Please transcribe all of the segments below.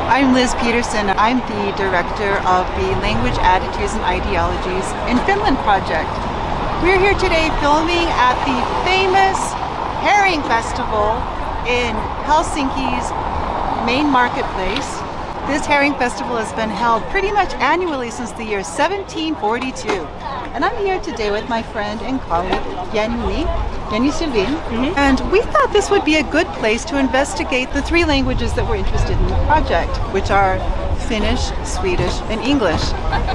I'm Liz Peterson. I'm the director of the Language, Attitudes and Ideologies in Finland project. We're here today filming at the famous Herring Festival in Helsinki's main marketplace. This Herring Festival has been held pretty much annually since the year 1742. And I'm here today with my friend and colleague Jenny Sylvin. And we thought this would be a good place to investigate the three languages that we're interested in the project, which are Finnish, Swedish, and English.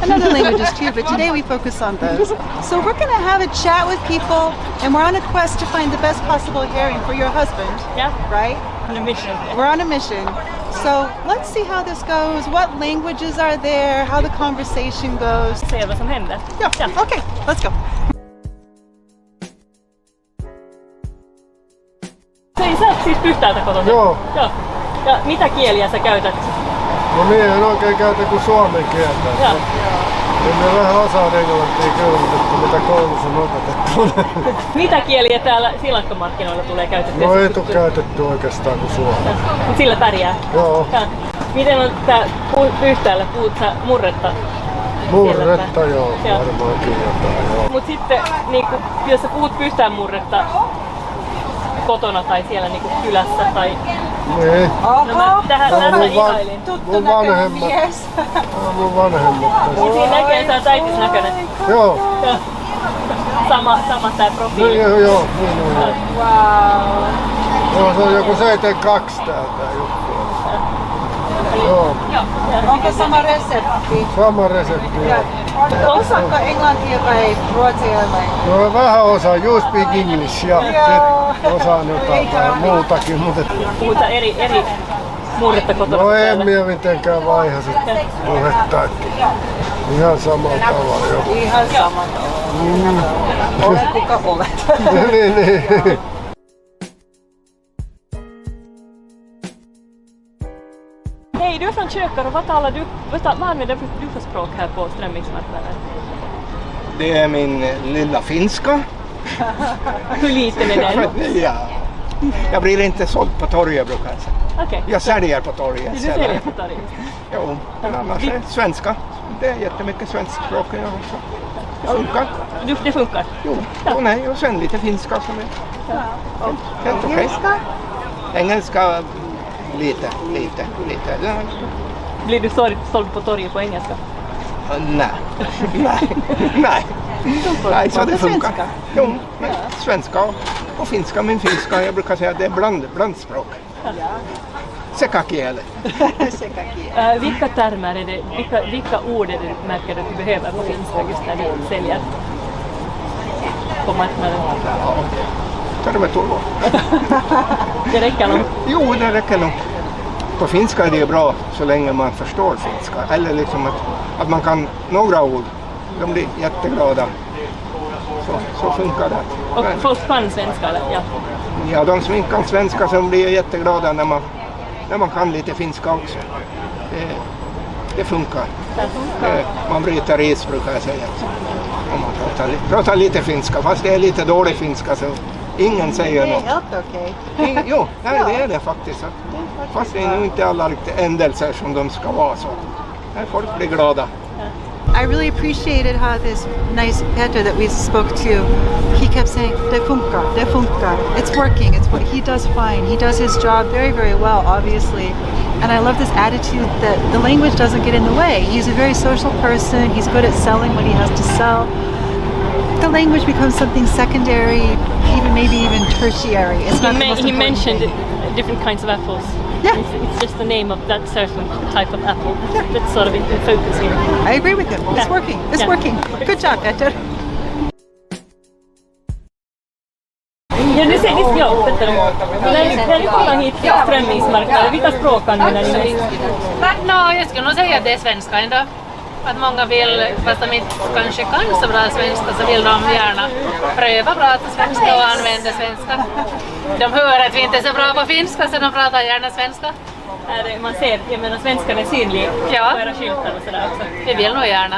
And other languages too, but today we focus on those. So we're going to have a chat with people, and we're on a quest to find the best possible herring for your husband. Yeah. Right? On a mission. We're on a mission. So let's see how this goes, what languages are there, how the conversation goes. Se vad som händer. Yeah. Okay, let's go. Sä oot siis Pyhtäältä kotona? Joo. Joo. Ja mitä kieliä sä käytät? No minä en oikein käytä kuin suomen kieltä. Joo. Ja minä vähän osaan englantia kyllä, mitä koulussa on opetettu. Mitä kieliä täällä Silakkamarkkinoilla tulee käytettyä? No ei tule käytetty oikeastaan kuin suomen. Mut sillä pärjää? Joo. Ja. Miten on tää Pyhtäällä? Puhut sä murretta? Murretta joo, varmaankin jotain joo. Mut sitten niinku, jos sä puhut Pyhtään murretta kotona tai siellä niinku kylässä tai... Niin. No mä tähän ihailin. Mun vanhemmat. Mun vanhemmat. Mut siinä näkee, sä oot äitis näköinen. Joo. Sama tää profiili. Joo. Wow. Joo, se on joku 72 tää juttu. Joo. Onko sama resepti? Sama resepti, joo. Osaatko englantia vai ruotsia? No vähän osaan, you speak English ja sit osaan jotain muutakin. Mutta... Puhutaan eri murretta kotona. No en minä mitenkään vaiha sit puhetta. Ihan samalla tavalla jo. Ihan samalla tavalla. Olet kuka olet. niin. Hej, du är från Kökar och vad använder du för språk här på Strömmingsmarknaden? Det är min lilla finska. Hur liten är den? Ja. Jag blir inte såld på torget brukar jag säga. Okej. Jag säljer på torget. Du säljer på torget? Jo, men annars är svenska. Det är jättemycket svensk språk jag också. Det funkar. Det funkar? Jo, nej, och sen lite finska som är helt okej. Engelska lite. Blir du såld på torget på engelska? Nej. Nej, så det funkar. Jo, men svenska och finska, men finska, jag brukar säga att det är blandspråk. Sekä kieli. Vilka termer är det, vilka ord är det märker du att du behöver på finska just när du säljer på marknaden? Ja, tervetuloa. Det räcker nog? Jo, det räcker nog. På finska är det bra så länge man förstår finska. Eller liksom att man kan några ord. De blir jätteglada. Så funkar det. Och folk kan svenska eller? Ja, de som inte kan svenska så blir jätteglada när man kan lite finska också. Det funkar. Man bryter is brukar jag säga. Om man pratar lite finska. Fast det är lite dålig finska så ingen säger något. Det är helt okej. Jo, det är det faktiskt. Fast det är nog inte alla riktigt ändelser som de ska vara så. Folk blir glada. I really appreciated how this nice Peter that we spoke to, he kept saying, det funkar. It's working, he does fine. He does his job very, very well, obviously. And I love this attitude that the language doesn't get in the way. He's a very social person. He's good at selling what he has to sell. The language becomes something secondary, maybe even tertiary. It's not the most He important mentioned thing. different kinds of apples. Yeah. It's just the name of that certain type of apple that's sort of in focus here. I agree with him. It's working. It's working. Good job, Peter. Ja, du ser visst jag Peter. När ni kommer hit till Strömmingsmarknaden, vilka språk använder ni mest? Jag skulle nog säga att det är svenska ändå. Att många vill, fast de inte kanske kan så bra svenska, så vill de gärna pröva prata svenska och använda svenska. De hör att vi inte är så bra på finska så de pratar gärna svenska. Man ser, jag menar svenskan är synlig på era skyltar och sådär också. Vi vill nog gärna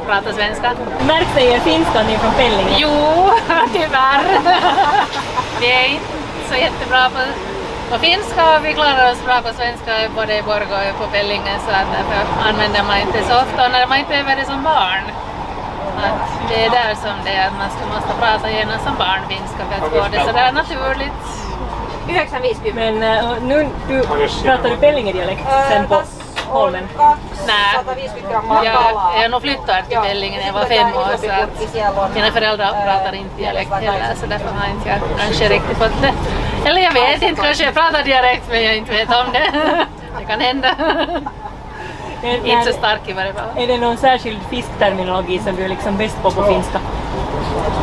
prata svenska. Märks det er finskan ni från Pellinge? Jo, tyvärr. Vi är inte så jättebra på på finska och vi klarar oss bra på svenska både i Borgå och på Pellingen så att därför använder man inte så ofta och när man inte övar det som barn. Att det är där som det är att man måste prata igenom som barn finska för att få det sådär naturligt. 950. Men nu pratar du Pellingen-dialekt sen på Holmen? Nej, jag har nog flyttat till Pellingen när jag var 5 år så att mina föräldrar pratar inte dialekt heller så därför har inte jag kanske riktigt fått det. Eller jag vet inte, kanske jag pratar dialekt men jag inte vet om det. Det kan hända. Inte så stark i varje fall. Är det någon särskild fiskterminologi som du är liksom bäst på finska?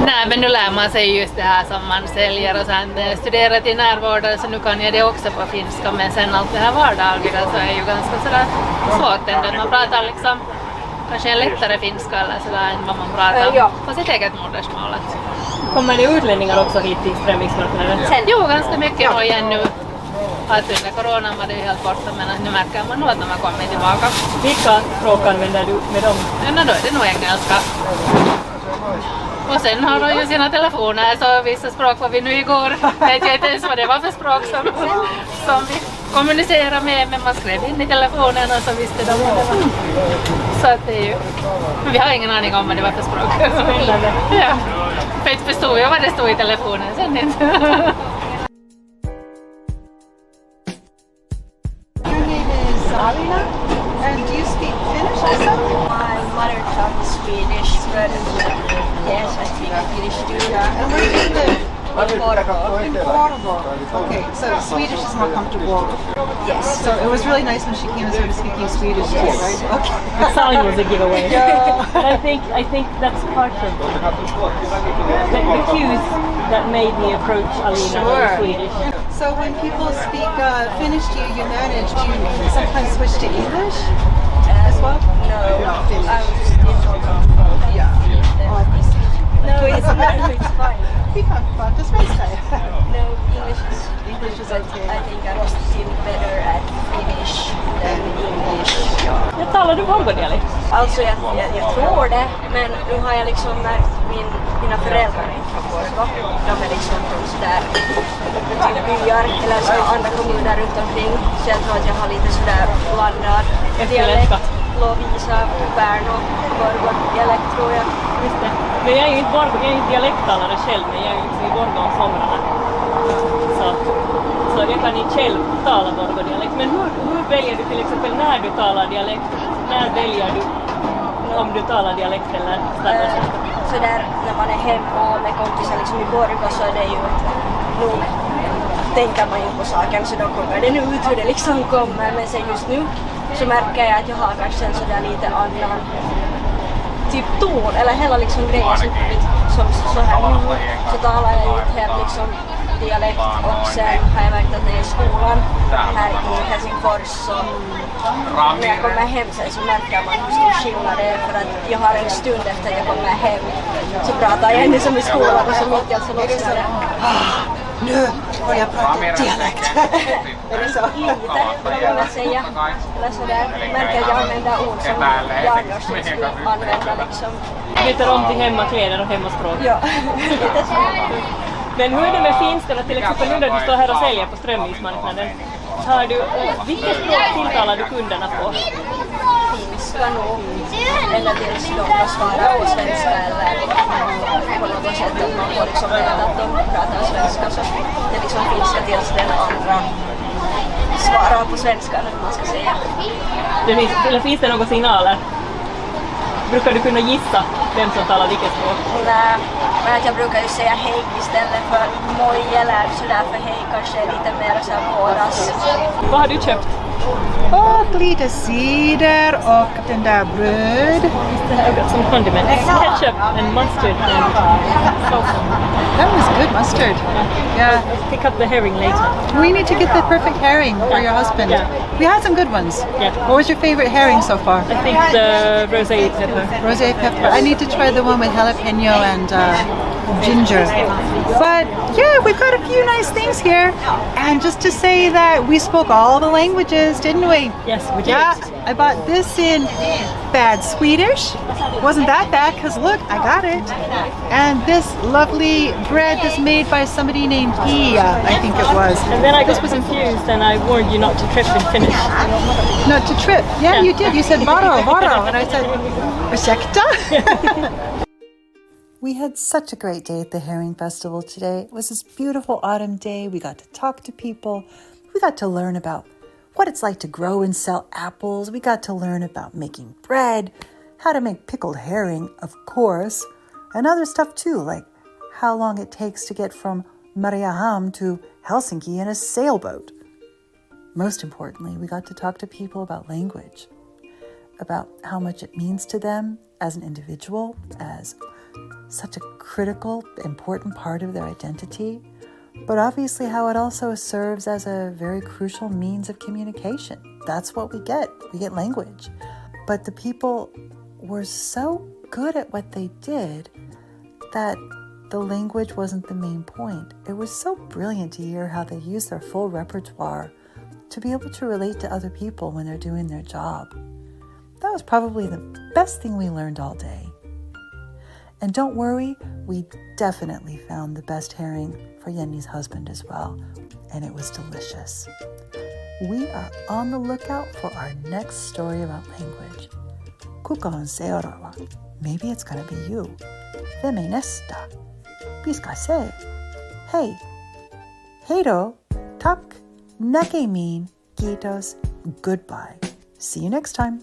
Nej, men nu lär man sig just det här som man säljer och sen studerar till närvårdare så nu kan jag det också på finska men sen allt det här vardagliga så är ju ganska sådär svårt ändå. Man pratar liksom kanske en lättare finska eller sådär än vad man pratar på sitt eget modersmål. Kommer det utlänningar också hit till Strömmingsmarknaden? Jo, ganska mycket och igen nu. Att under coronan var det ju helt borta men nu märker man nog att de har kommit tillbaka. Vilka språk använder du med dem? Ja, då är det nog engelska. Och sen har de ju sina telefoner så vissa språk var vi nu igår. Vet jag inte ens vad det var för språk som vi kommunicerar med men man skrev in i telefonen och så visste de vad det var. Så att det är ju... Men vi har ingen aning om vad det var för språk. Spännande. Ja, för inte förstod jag vad det stod i telefonen sen inte. And do you speak Finnish also? My mother tongue is Swedish, but yes, I speak Finnish too. And where do you live? Borgå. In Borgå. Okay, so Swedish is more comfortable. Yes. So it was really nice when she came and started speaking Swedish too, right? Okay. The sign was a giveaway. Yeah. I think that's part of the cues that made me approach Alina in Swedish. So when people speak Finnish to you, you manage to sometimes switch to English as well? No, I was still No, it's fine. Vi kan prata svenska. No, English is okay. I think I'm still better at Finnish than English. Jag talar du Borgå-dialekt? Alltså jag tror det, men nu har jag liksom märkt mina föräldrar från Borgå. De är liksom från sådär typ byar eller så andra kommuner runt omkring. Så jag tror att jag har lite sådär blandad dialekt. Lovisa, Pärnu, Borgå-dialekt tror jag. Just det. Men jag är ju inte Borgå, jag är inte dialekttalare själv, men jag är ju liksom i Borgå om somrarna. Så jag kan inte själv tala Borgå-dialekt. Men hur väljer du till exempel när du talar dialekt? När väljer du om du talar dialekt eller standardsvenska? Så där när man är hemma med kompisar liksom i Borgå så är det ju nog tänker man ju på saken så då kommer det nu ut hur det liksom kommer. Men sen just nu så märker jag att jag har kanske en sådär lite annan typ ton eller hela liksom grejen som så här nu så talar jag ju helt liksom dialekt och sen har jag märkt att när jag är i skolan här i Helsingfors så när jag kommer hem sen så märker man hur stor skillnad det är för att jag har en stund efter att jag kommer hem så pratar jag ännu som i skolan och så mitt i allt så lossnar det. Nu får jag prata dialekt. Är det så? Lite, vad man säga. Eller sådär. Märker att jag använder ord som jag annars skulle använda liksom. Byter om till hemmakläder och hemmaspråk. Ja, lite så. Men hur är det med finskarna till exempel nu när du står här och säljer på Strömmingsmarknaden? Har du, vilket språk tilltalar du kunderna på? Finska nog. Eller tills de kan svara på svenska eller på något sätt att man får liksom veta att de pratar svenska så det liksom finska tills den andra svarar på svenska eller vad man ska säga. Finns det några signaler? Brukar du kunna gissa vem som talar vilket språk? Nej, men att jag brukar ju säga hej istället för moi eller sådär för hej kanske är lite mer så här våras. Vad har du köpt? Och lite cider och den där bröd. Det här är som condiment. Ketchup and mustard and salsa. That was good mustard. Yeah. Let's pick up the herring later. We need to get the perfect herring for your husband. Yeah. We had some good ones. Yeah. What was your favorite herring so far? I think the rosé pepper. Rosé pepper. I need to try the one with jalapeno and ginger. But yeah, we've got a few nice things here. And just to say that we spoke all the languages, didn't we? Yes, we did. Yeah, I bought this in bad Swedish. Wasn't that bad, because look, I got it. And this lovely bread that's made by somebody named Pia, I think it was. And then I got confused and I warned you not to trip in Finnish. Not to trip. Yeah, you did. You said varo. And I said, ursäkta? We had such a great day at the Herring Festival today. It was this beautiful autumn day. We got to talk to people. We got to learn about what it's like to grow and sell apples. We got to learn about making bread, how to make pickled herring, of course, and other stuff too, like how long it takes to get from Mariehamn to Helsinki in a sailboat. Most importantly, we got to talk to people about language, about how much it means to them as an individual, as such a critical, important part of their identity, but obviously how it also serves as a very crucial means of communication. That's what we get. We get language. But the people were so good at what they did that the language wasn't the main point. It was so brilliant to hear how they use their full repertoire to be able to relate to other people when they're doing their job. That was probably the best thing we learned all day. And don't worry, we definitely found the best herring for Jenny's husband as well, and it was delicious. We are on the lookout for our next story about language. Kuka on seuraava? Maybe it's gonna be you. Vem är nästa? Vi ska se. Hej! Hejdå! Tack! Näkemiin! Kiitos! Goodbye! See you next time!